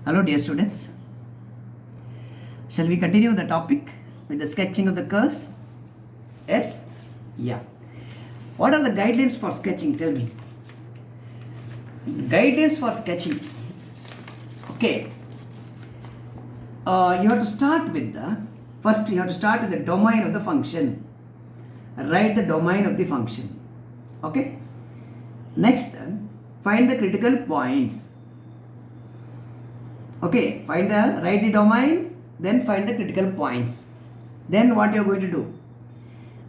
Hello, dear students. Shall we continue the topic with the sketching of the curves? Yes? Yeah. What are the guidelines for sketching? Tell me. Guidelines for sketching. Okay. You have to start with first you have to start with the domain of the function. Write the domain of the function. Okay. Next, find the critical points. Okay, write the domain, then find the critical points. Then what you are going to do?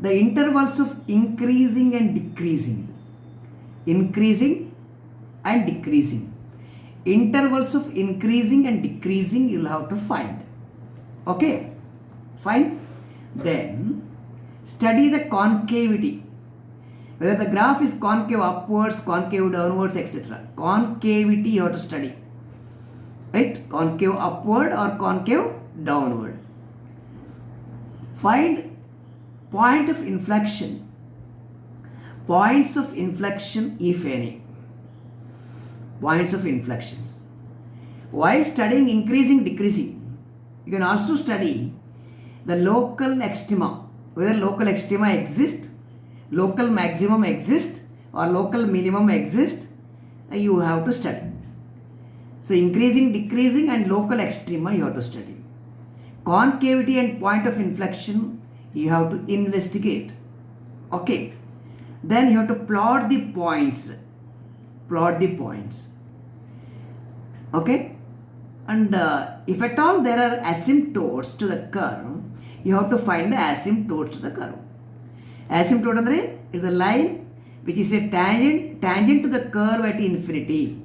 The intervals of increasing and decreasing. Increasing and decreasing. Intervals of increasing and decreasing you will have to find. Okay, fine. Then study the concavity. Whether the graph is concave upwards, concave downwards, etc. Concavity you have to study. Right? Concave upward or concave downward. Find point of inflection. Points of inflection, if any. Points of inflections. While studying increasing, decreasing, you can also study the local extrema. Whether local extrema exist, local maximum exist, or local minimum exist, you have to study. So increasing, decreasing and local extrema you have to study. Concavity and point of inflection you have to investigate. Okay. Then you have to plot the points. Plot the points. Okay. And if at all there are asymptotes to the curve, you have to find the asymptotes to the curve. Asymptote andre is a line which is a tangent to the curve at infinity.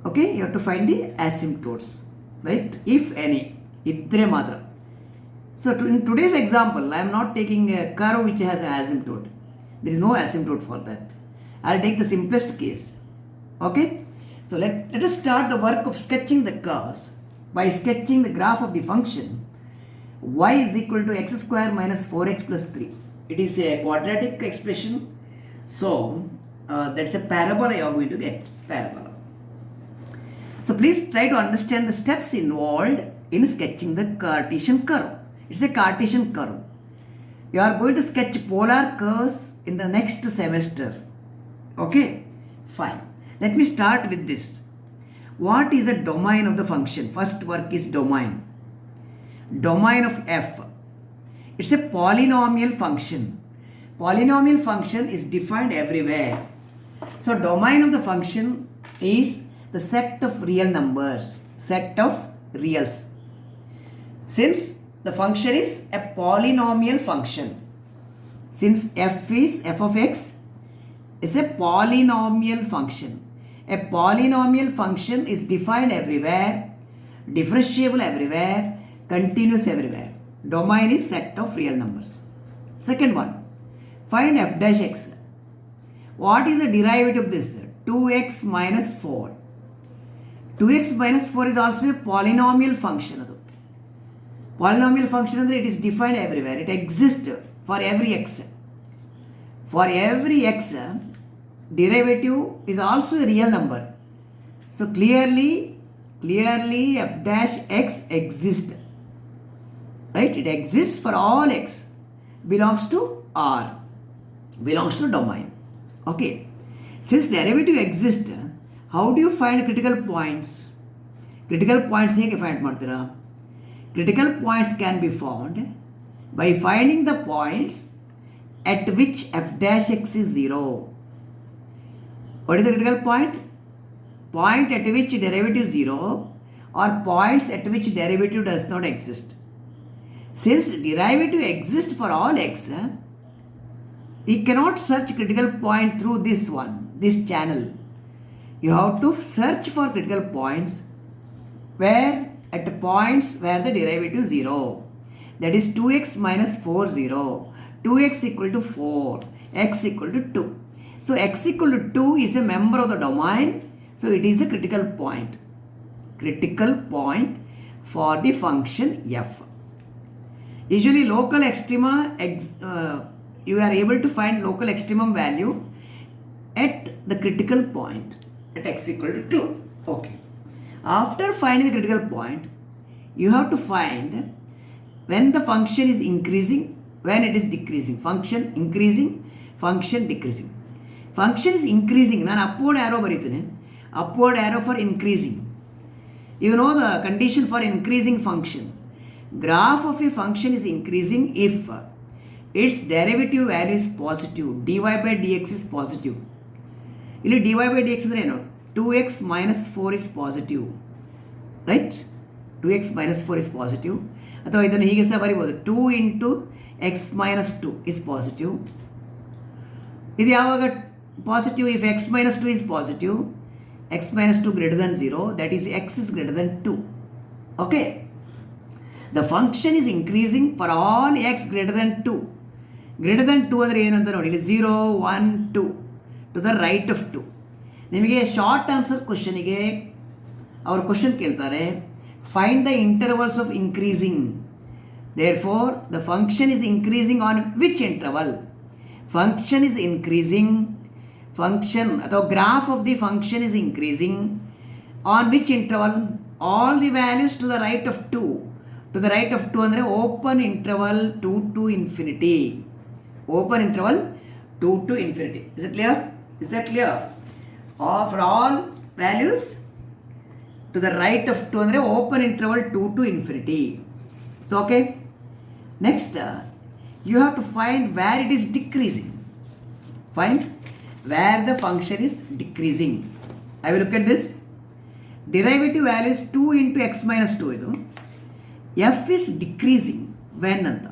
Okay, you have to find the asymptotes, right? If any, idre matra. So in today's example, I am not taking a curve which has an asymptote. There is no asymptote for that. I will take the simplest case. Okay, so let us start the work of sketching the curves by sketching the graph of the function y is equal to x square minus 4x plus 3. It is a quadratic expression, so that's a parabola you are going to get. Parabola. So please try to understand the steps involved in sketching the Cartesian curve. It's a Cartesian curve. You are going to sketch polar curves in the next semester. Okay, fine. Let me start with this. What is the domain of the function? First work is domain. Domain of f. It's a polynomial function. Polynomial function is defined everywhere. So domain of the function is the set of real numbers, set of reals. Since the function is a polynomial function, since f of x is a polynomial function. A polynomial function is defined everywhere, differentiable everywhere, continuous everywhere. Domain is set of real numbers. Second one, find f dash x. What is the derivative of this? 2x minus 4. 2x minus 4 is also a polynomial function. Polynomial function, it is defined everywhere. It exists for every x. For every x, derivative is also a real number. So clearly f dash x exists. Right? It exists for all x. Belongs to R. Belongs to domain. Okay. Since derivative exists, how do you find critical points? Critical points ಹೇಗೆ find ಮಾಡ್ತೀರಾ? Critical points can be found by finding the points at which f dash x is 0. What is the critical point? Point at which derivative is 0 or points at which derivative does not exist. Since derivative exists for all x, you cannot search critical point through this channel. You have to search for critical points at points where the derivative is 0. That is 2x minus 4, 0. 2x equal to 4. X equal to 2. So x equal to 2 is a member of the domain. So it is a critical point. Critical point for the function f. Usually local extrema, you are able to find local extremum value at the critical point at x equal to 2. Okay. After finding the critical point, you have to find when the function is increasing, when it is decreasing. Function increasing, function decreasing. Function is increasing. ನಾನು upward arrow ಬರೀತೇನೆ. Upward arrow for increasing. You know the condition for increasing function. Graph of a function is increasing if its derivative value is positive. dy by dx is positive. ಇಲ್ಲಿ dy by dx ಅಂದರೆ ಏನು? 2x minus 4 is positive. Right? 2x minus 4 is positive. ಅಥವಾ ಇದನ್ನು ಹೀಗೆ ಸಹ ಬರಿಬೋದು, 2 into x minus 2 is positive. ಇದು ಯಾವಾಗ positive? If x minus 2 is positive, x minus 2 greater than 0, that is x is greater than 2. Okay? The function is increasing for all x greater than 2. Greater than 2 ಅಂದರೆ ಏನು ಅಂತ ನೋಡಿ, ಇಲ್ಲಿ 0, 1, 2 to the right of 2. ನಿಮಗೆ short answer ಕ್ವಶನಿಗೆ ಅವ್ರ question ಕೇಳ್ತಾರೆ, find the intervals of increasing. Therefore the function is increasing on which interval? Function is increasing, function ಅಥವಾ graph of the function is increasing on which interval? All the values to the right of 2. To the right of 2 ಅಂದರೆ open interval 2 to infinity. Open interval 2 to infinity. Is it clear? Is that clear? For all values to the right of 2 ಅಂದರೆ open interval 2 to infinity. So okay. Next, you have to find where it is decreasing. Find where the function is decreasing. I will look at this. Derivative value is 2 into x minus 2 ಇದು. f is decreasing when ಅಂತ.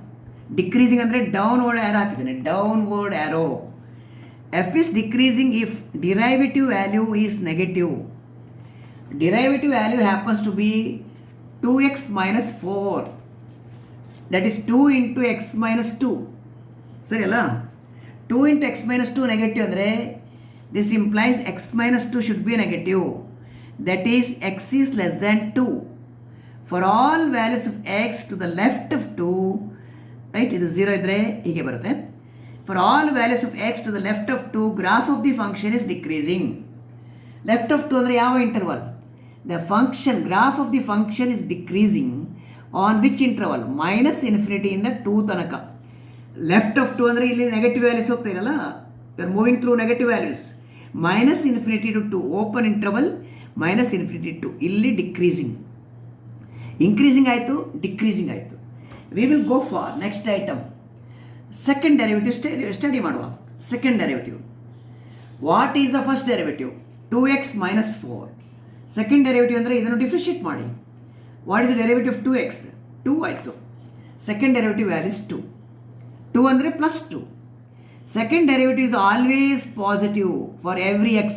Decreasing ಅಂದರೆ downward arrow ಹಾಕಿದ್ದೇನೆ, downward arrow. F is decreasing if derivative value is negative. Derivative value happens to be 2x minus 4, that is 2 into x minus 2. ಸರಿ ಅಲ್ಲ? 2 into x minus 2 negative ಅಂದರೆ this implies x minus 2 should be negative. That is x is less than 2. For all values of x to the left of 2, right, ಇದು 0 ಇದ್ದರೆ ಹೀಗೆ ಬರುತ್ತೆ. For all values of x to the left of 2, graph of the function is decreasing. Left of 2 ಅಂದರೆ ಯಾವ interval? The function, graph of the function is decreasing on which interval? -∞ ಇಂದ 2 ತನಕ. Left of 2 ಅಂದರೆ ಇಲ್ಲಿ negative values ಹೋಗ್ತಾ ಇರಲ್ಲ, you are moving through negative values. -∞ to 2, open interval -∞ to, ಇಲ್ಲಿ decreasing. Increasing ಆಯಿತು, ಡಿಕ್ರೀಸಿಂಗ್ ಆಯಿತು. We will go for next item. Second derivative study ಮಾಡುವ. Second derivative. What is the first derivative? 2x minus 4. Second derivative ಅಂದರೆ ಇದನ್ನು differentiate ಮಾಡಿ. What is the derivative of 2x? 2 ಆಯಿತು. Second derivative value is 2. 2 ಅಂದರೆ plus 2. Second derivative is always positive for every x.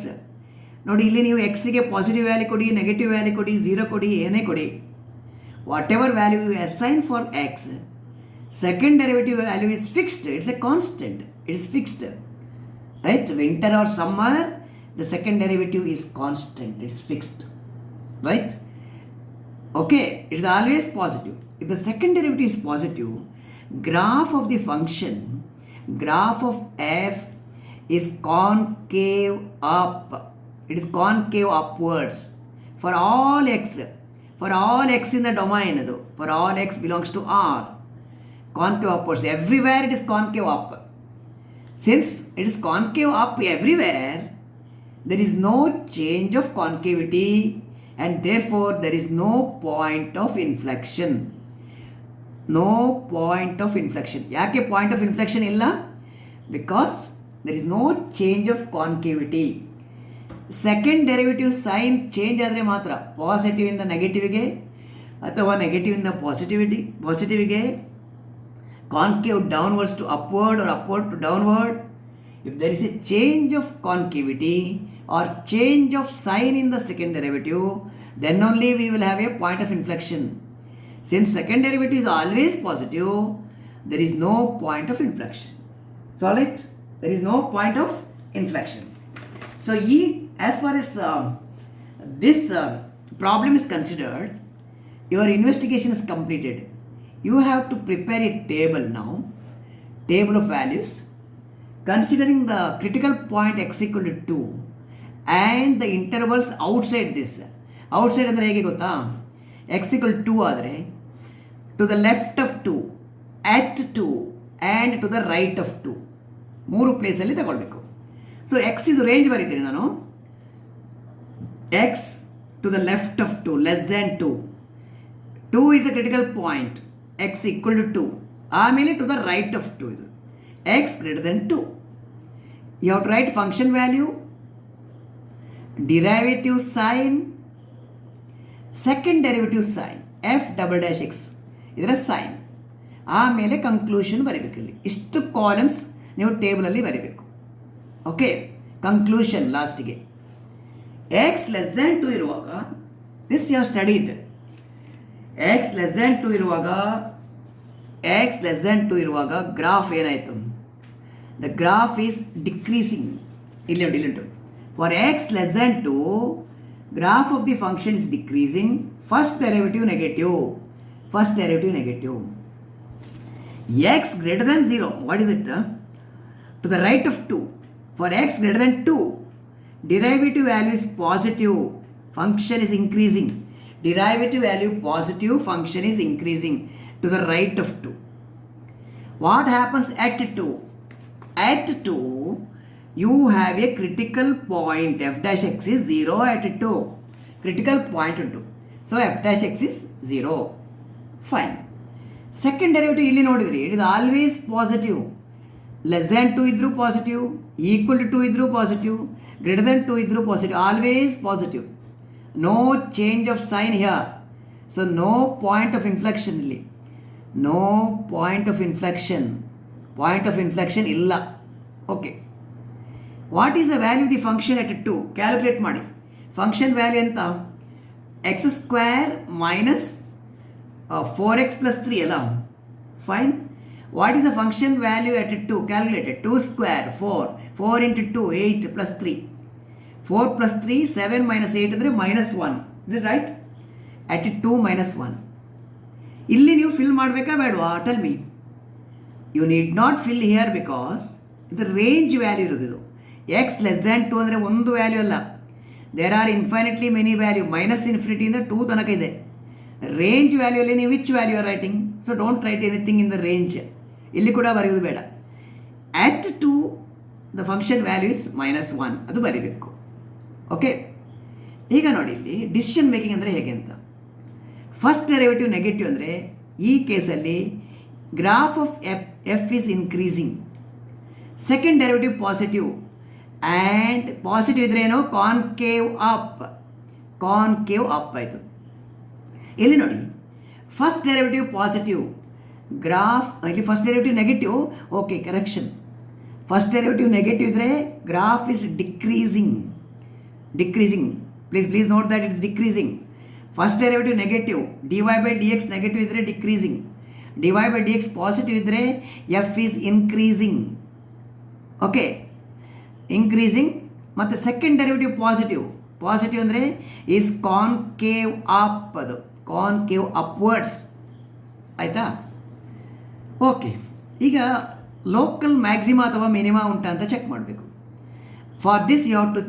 ನೋಡಿ, ಇಲ್ಲಿ ನೀವು ಎಕ್ಸಿಗೆ positive value ಕೊಡಿ, negative value ಕೊಡಿ, 0 ಕೊಡಿ, ಏನೇ ಕೊಡಿ, whatever value you assign for x, second derivative value is fixed. It's a constant. It is fixed. Right? Winter or summer, the second derivative is constant. It's fixed. Right? Okay. It's always positive. If the second derivative is positive, graph of the function, graph of f is concave up. It is concave upwards for all x. For all x in the domain, for all x belongs to R, concave upwards. Everywhere it is concave up. Since it is concave up everywhere, there is no change of concavity, and therefore there is no point of inflection. No point of inflection. ಯಾಕೆ point of inflection ಇಲ್ಲ? Because there is no change of concavity. Second derivative sign change ಆದರೆ ಮಾತ್ರ, ಪಾಸಿಟಿವಿಂದ ನೆಗೆಟಿವ್ಗೆ ಅಥವಾ ನೆಗೆಟಿವಿಂದ ಪಾಸಿಟಿವ್ಗೆ, concave downwards to upward or upward to downward. If there is a change of concavity or change of sign in the second derivative, then only we will have a point of inflection. Since second derivative is always positive, there is no point of inflection. Solve it? There is no point of inflection. So, as far as this problem is considered, your investigation is completed. You have to prepare a table now, table of values, considering the critical point x equal to 2 and the intervals outside this. Outside ಅಂದರೆ ಹೇಗೆ ಗೊತ್ತಾ, x equal 2 ಆದರೆ to the left of 2, at 2 and to the right of 2 3 ಪ್ಲೇಸಲ್ಲಿ ತಗೊಳ್ಬೇಕು. So X ಇದು range ಬರೀತೀನಿ ನಾನು, x to the left of 2 less than 2, 2 is a critical point, x equal to 2, ಆಮೇಲೆ ಟು ದ ರೈಟ್ ಆಫ್ 2 ಇದು x greater than 2. You have to write function value, derivative sign, second derivative sign F double dash x ಇದರ sign, ಆಮೇಲೆ conclusion ಬರೀಬೇಕು. ಇಲ್ಲಿ ಇಷ್ಟು columns ನೀವು ಟೇಬಲಲ್ಲಿ ಬರೀಬೇಕು. ಓಕೆ, ಕನ್ಕ್ಲೂಷನ್ ಲಾಸ್ಟಿಗೆ ಎಕ್ಸ್ ಲೆಸ್ ದ್ಯಾನ್ 2 ಇರುವಾಗ, this you have studied, X less than 2 ಇರುವಾಗ, ಎಕ್ಸ್ ಲೆಸ್ ದ್ಯಾನ್ 2 ಇರುವಾಗ ಗ್ರಾಫ್ ಏನಾಯಿತು, ದ ಗ್ರಾಫ್ ಈಸ್ ಡಿಕ್ರೀಸಿಂಗ್. ಇಲ್ಲಿ ಉಂಟು for X less than 2 graph of the function is decreasing, first derivative negative, x greater than 0, what is it, to the right of 2, for x greater than 2 derivative value is positive, function is increasing, derivative value positive, function is increasing to the right of 2. What happens at 2? At 2 you have a critical point, f dash x is 0 at 2, critical point untu, so f dash x is 0. Fine. Second derivative ಇಲ್ಲಿ ನೋಡಿದ್ರಿ, it is always positive, less than 2 ಇದ್ರೂ positive, equal to 2 ಇದ್ರೂ positive, greater than 2 ಇದ್ರೂ positive, always positive, no change of sign here, so no point of inflection, ಇಲ್ಲಿ no point of inflection ಇಲ್ಲ. Okay, what is the value the function at 2? Calculate ಮಾಡಿ. Function value ಅಂತ x square minus 4x plus 3 ಅಲ್ಲ, fine. What is the function value at 2? Calculated 2 square 4 into 2 8 plus 3, 4 plus 3 7 minus 8 ಅಂದರೆ -1, is it right? ಎಟ್ 2 -1. ಇಲ್ಲಿ ನೀವು fill ಮಾಡಬೇಕಾ ಬೇಡವಾ? Tell me. You need not fill here because ಇದು range value ಇರೋದು. ಇದು X less than 2 ಅಂದರೆ ಒಂದು ವ್ಯಾಲ್ಯೂ ಅಲ್ಲ, there are infinitely many value, -∞ಇಂದ 2 ತನಕ ಇದೆ. ರೇಂಜ್ ವ್ಯಾಲ್ಯೂಲ್ಲಿ ನೀವು which value are writing, so don't write anything in the range. ಇಲ್ಲಿ ಕೂಡ ಬರೆಯೋದು ಬೇಡ. At 2 the function value is -1, ಅದು ಬರೀಬೇಕು. ಓಕೆ, ಈಗ ನೋಡಿ ಇಲ್ಲಿ ಡಿಸಿಷನ್ ಮೇಕಿಂಗ್ ಅಂದರೆ ಹೇಗೆ ಅಂತ. ಫಸ್ಟ್ ಡೆರಿವೇಟಿವ್ ನೆಗೆಟಿವ್ ಅಂದರೆ ಈ ಕೇಸಲ್ಲಿ graph of F is increasing, second derivative positive, and positive ಇದ್ರೆ ಏನೋ ಕಾನ್ಕೇವ್ ಅಪ್ ಆಯಿತು. ಇಲ್ಲಿ ನೋಡಿ ಫಸ್ಟ್ ಡೆರಿವೇಟಿವ್ ಪಾಸಿಟಿವ್, ಗ್ರಾಫ್ ಇಲ್ಲಿ first derivative negative, okay correction. First derivative negative ಇದ್ದರೆ graph is decreasing, please note that it's decreasing. First derivative negative, dy by dx negative ಇದ್ದರೆ decreasing, dy by dx positive ಇದ್ದರೆ F is increasing. Okay, increasing. ಮತ್ತು second derivative positive ಅಂದರೆ is concave up, ಅದು concave upwards ಆಯಿತಾ. Okay, ಈಗ local maxima ಅಥವಾ minima ಉಂಟಾ ಅಂತ ಚೆಕ್ ಮಾಡಬೇಕು. For this you have to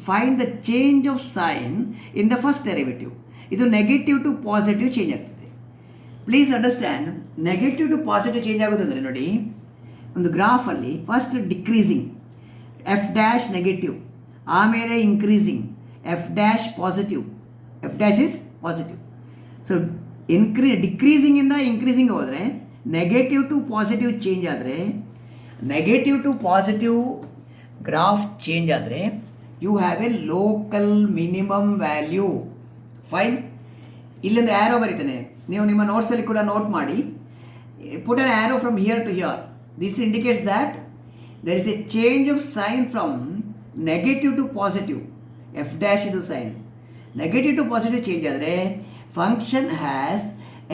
find the change of sign in the first derivative. ಇದು ನೆಗೆಟಿವ್ ಟು ಪಾಸಿಟಿವ್ ಚೇಂಜ್ ಆಗ್ತದೆ. Please understand, negative to positive change ಆಗೋದಂದರೆ ನೋಡಿ, ಒಂದು ಗ್ರಾಫಲ್ಲಿ first decreasing, F dash negative, ಆಮೇಲೆ increasing, F dash positive, F dash is positive. So ಡಿಕ್ರೀಸಿಂಗಿಂದ increasing ಹೋದರೆ, negative to positive change ಆದರೆ, negative to positive graph change ಆದರೆ you have a local minimum value. Fine. ಇಲ್ಲಿಂದ arrow ಬರೀತಾನೆ, ನೀವು ನಿಮ್ಮ ನೋಟ್ಸಲ್ಲಿ ಕೂಡ ನೋಟ್ ಮಾಡಿ. Put an arrow from here to here. This indicates that there is a change of sign from negative to positive. F dash ಇದು sign, negative to positive change ಆದರೆ function has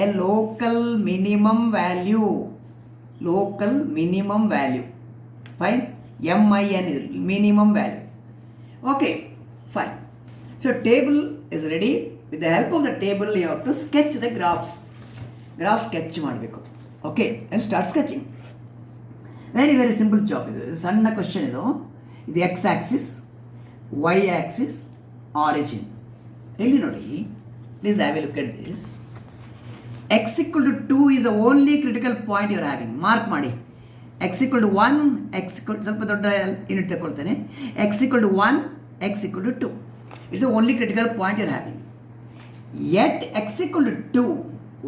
a local minimum value. Fine, MIN ಇದು minimum value. Okay, fine. So table is ready. With the help of the table you have to sketch the graph sketch ಮಾಡಬೇಕು. Okay, and start sketching. Very simple job ಇದು. ಸಣ್ಣ question ಇದು X axis, Y axis, origin ಇಲ್ಲಿ ನೋಡಿ, please have a look at this. X equal to 2 is the only critical point you are having. Mark ಮಾಡಿ. X equal to 1, X equal ಸ್ವಲ್ಪ ದೊಡ್ಡ unit ತಗೊಳ್ತೇನೆ. X equal to 1, X equal to 2. It's the only critical point you are having. Yet x equal to 2,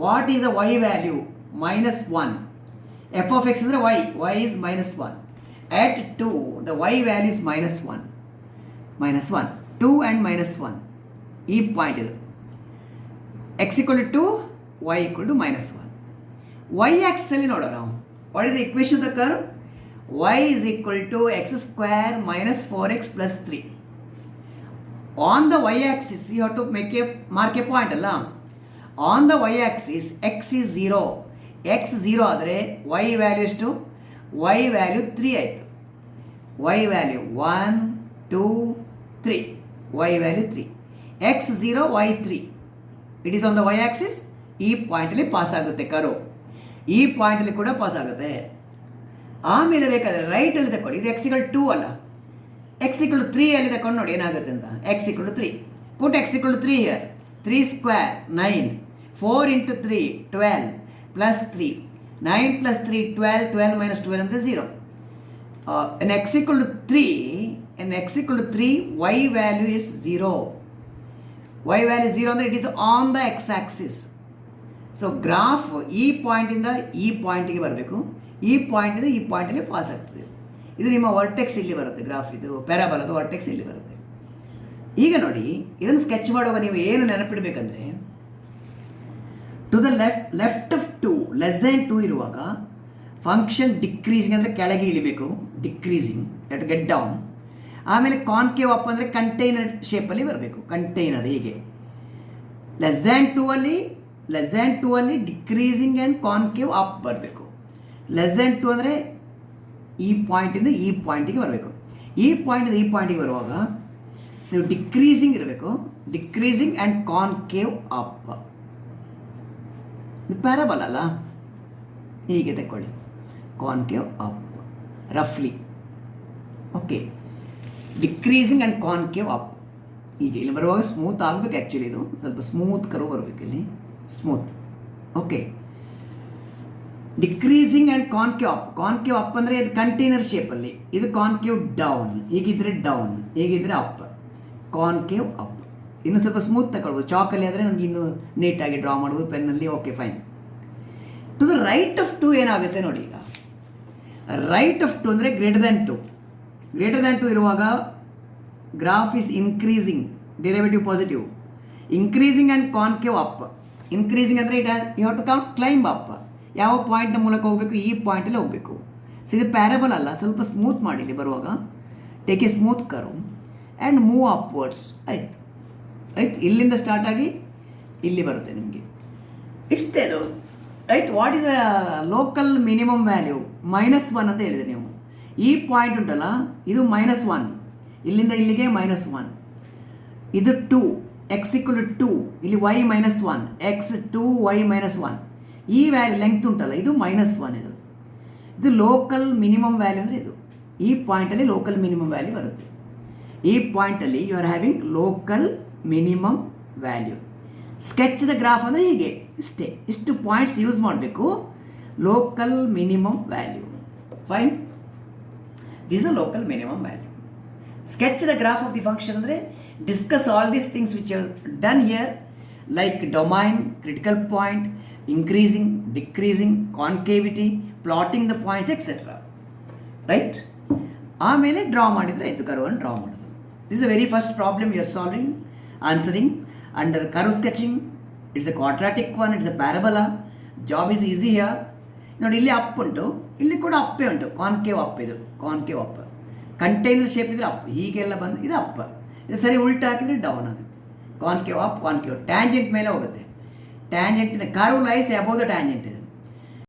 what is the y value? -1. f of x is y is -1. At 2, the y value is -1. 2 and -1. ಈ point ಇದು. x equal to 2, y equal to -1. y axis ಅಲ್ಲಿ ನೋಡೋಣ ನಾವು. What is the equation of the curve? y is equal to x square minus 4x plus 3. On the y-axis, you have to mark a point ಅಲ್ಲ. On the y-axis, x is 0. x 0 ಆದರೆ y value ಎಷ್ಟು? y value 3 ಆಯಿತು. y value 1, 2, 3. y value 3. x 0, y 3. It is on the y-axis. ಈ ಪಾಯಿಂಟಲ್ಲಿ pass ಆಗುತ್ತೆ ಕರು. ಈ ಪಾಯಿಂಟಲ್ಲಿ ಕೂಡ pass ಆಗುತ್ತೆ. ಆಮೇಲೆ ಬೇಕಾದರೆ ರೈಟಲ್ಲಿ ತಗೊಳ್ಳಿ. ಇದು x 2 ಅಲ್ಲ, x equal to 3 ಅಲ್ಲಿ ತಗೊಂಡು ನೋಡಿ ಏನಾಗುತ್ತೆ ಅಂತ. x equal to 3. Put x equal to 3 here. 3 square 9. 4 into 3 12 plus 3. 9 plus 3 12. 12 minus 12 ಅಂದರೆ 0. And x equal to 3. And x equal to 3. Y value is 0. Y value is 0 ಅಂದರೆ it is on the x axis. So graph ಈ ಪಾಯಿಂಟಿಂದ ಈ ಪಾಯಿಂಟಿಗೆ ಬರಬೇಕು. ಈ ಪಾಯಿಂಟಿಂದ ಈ ಪಾಯಿಂಟಲ್ಲಿ pass ಆಗ್ತದೆ. ಇದು ನಿಮ್ಮ ವರ್ಟೆಕ್ಸ್ ಇಲ್ಲಿ ಬರುತ್ತೆ. ಗ್ರಾಫ್ ಇದು ಪ್ಯಾರಾಬಲದು ವರ್ಟೆಕ್ಸ್ ಇಲ್ಲಿ ಬರುತ್ತೆ. ಈಗ ನೋಡಿ, ಇದನ್ನು ಸ್ಕೆಚ್ ಮಾಡುವಾಗ ನೀವು ಏನು ನೆನಪಿಡಬೇಕಂದ್ರೆ, to the left of 2 less than 2 ಇರುವಾಗ ಫಂಕ್ಷನ್ ಡಿಕ್ರೀಸಿಂಗ್ ಅಂದರೆ ಕೆಳಗೆ ಇಳಿಬೇಕು. Decreasing at get down. ಆಮೇಲೆ ಕಾನ್ಕೇವ್ ಅಪ್ ಅಂದರೆ ಕಂಟೈನರ್ ಶೇಪಲ್ಲಿ ಬರಬೇಕು. ಕಂಟೈನರ್ ಹೀಗೆ ಲೆಸ್ ದ್ಯಾನ್ 2 ಅಲ್ಲಿ ಡಿಕ್ರೀಸಿಂಗ್ ಆ್ಯಂಡ್ ಕಾನ್ಕೇವ್ ಅಪ್ ಬರಬೇಕು. ಲೆಸ್ ದ್ಯಾನ್ 2 ಅಂದರೆ ಈ ಪಾಯಿಂಟಿಂದ ಈ ಪಾಯಿಂಟಿಗೆ ಬರಬೇಕು. ಈ ಪಾಯಿಂಟಿಂದ ಈ ಪಾಯಿಂಟಿಗೆ ಬರುವಾಗ ನೀವು ಡಿಕ್ರೀಸಿಂಗ್ ಇರಬೇಕು. Decreasing and concave up. ಇದು ಪ್ಯಾರಾಬಲ್ ಅಲ್ಲ, ಹೀಗೆ ತಗೊಳ್ಳಿ. ಕಾನ್ಕೇವ್ ಅಪ್ ರಫ್ಲಿ. Okay, decreasing and concave up. ಈಗ ಇಲ್ಲಿ ಬರುವಾಗ ಸ್ಮೂತ್ ಆಗಬೇಕು. ಆ್ಯಕ್ಚುಲಿ ಇದು ಸ್ವಲ್ಪ ಸ್ಮೂತ್ ಕರ್ವ್ ಬರಬೇಕು ಇಲ್ಲಿ. Smooth. Okay, decreasing and concave up ಅಂದರೆ ಇದು ಕಂಟೈನರ್ ಶೇಪಲ್ಲಿ. ಇದು ಕಾನ್ಕೇವ್ ಡೌನ್. ಹೀಗಿದ್ರೆ ಡೌನ್, ಹೇಗಿದ್ರೆ ಅಪ್. Concave up. ಇನ್ನು ಸ್ವಲ್ಪ ಸ್ಮೂತ್ ತಗೊಳ್ಬೋದು. ಚಾಕಲ್ಲಿ ಆದರೆ ನಮ್ಗೆ ಇನ್ನೂ ನೀಟಾಗಿ ಡ್ರಾ ಮಾಡ್ಬೋದು ಪೆನ್ನಲ್ಲಿ. Okay, fine. To the right of 2 ಏನಾಗುತ್ತೆ ನೋಡಿ. ಈಗ ರೈಟ್ ಆಫ್ 2 ಅಂದರೆ ಗ್ರೇಟರ್ ದ್ಯಾನ್ 2. ಗ್ರೇಟರ್ ದ್ಯಾನ್ 2 ಇರುವಾಗ graph is increasing, derivative positive. Increasing and concave up. Increasing ಅಂದರೆ you have to climb up. ಯಾವ ಪಾಯಿಂಟ್ನ ಮೂಲಕ ಹೋಗಬೇಕು? ಈ ಪಾಯಿಂಟಲ್ಲಿ ಹೋಗಬೇಕು. ಸೊ ಇದು ಪ್ಯಾರಬಲ್ ಅಲ್ಲ, ಸ್ವಲ್ಪ ಸ್ಮೂತ್ ಮಾಡಿ. ಇಲ್ಲಿ ಬರುವಾಗ take A smooth curve and move upwards. ಆಯ್ತು, ಇಲ್ಲಿಂದ ಸ್ಟಾರ್ಟ್ ಆಗಿ ಇಲ್ಲಿ ಬರುತ್ತೆ ನಿಮಗೆ. ಇಷ್ಟೇ ಅದು. Right. What is a local minimum value? -1 ಅಂತ ಹೇಳಿದೆ ನೀವು. ಈ ಪಾಯಿಂಟ್ ಉಂಟಲ್ಲ, ಇದು -1. ಇಲ್ಲಿಂದ ಇಲ್ಲಿಗೆ -1. ಇದು 2. x equal to 2. ಇಲ್ಲಿ y -1. x 2 y -1. ಈ ವ್ಯಾಲ್ಯೂ ಲೆಂಗ್ತ್ ಉಂಟಲ್ಲ, ಇದು -1. ಇದು ಲೋಕಲ್ ಮಿನಿಮಮ್ ವ್ಯಾಲ್ಯೂ ಅಂದರೆ ಇದು. ಈ ಪಾಯಿಂಟಲ್ಲಿ ಲೋಕಲ್ ಮಿನಿಮಮ್ ವ್ಯಾಲ್ಯೂ ಬರುತ್ತೆ. ಈ ಪಾಯಿಂಟಲ್ಲಿ you are having local minimum value. Sketch the graph ಅಂದರೆ ಹೀಗೆ. ಇಷ್ಟು ಪಾಯಿಂಟ್ಸ್ ಯೂಸ್ ಮಾಡಬೇಕು. Local minimum value. Fine. This a local minimum value. Sketch the graph of the function ಅಂದರೆ discuss all these things which you done here, like domain, critical point, increasing, decreasing, concavity, plotting the points, etc. Right? ಆಮೇಲೆ draw ಮಾಡಿದರೆ ಆಯಿತು. ಕರ್ವನ್ನು draw ಮಾಡೋದು. This is the very first problem you are solving, answering under curve sketching. It's a quadratic one, it's a parabola. Job is easy here. ನೋಡಿ, ಇಲ್ಲಿ up ಉಂಟು, ಇಲ್ಲಿ ಕೂಡ ಅಪ್ಪೇ ಉಂಟು. Concave up. ಇದು ಕಾನ್ಕೇವ್ ಅಪ್. ಕಂಟೈನರ್ ಶೇಪ್ ಇದ್ರೆ up. ಹೀಗೆಲ್ಲ ಬಂದು ಇದು ಅಪ್. ಇದು ಸರಿ ಉಲ್ಟಾ ಹಾಕಿದರೆ ಡೌನ್ ಆಗುತ್ತೆ. Concave up, concave. ಟ್ಯಾಂಜೆಂಟ್ ಮೇಲೆ ಹೋಗುತ್ತೆ. Tangent curve lies above the tangent ಇದೆ.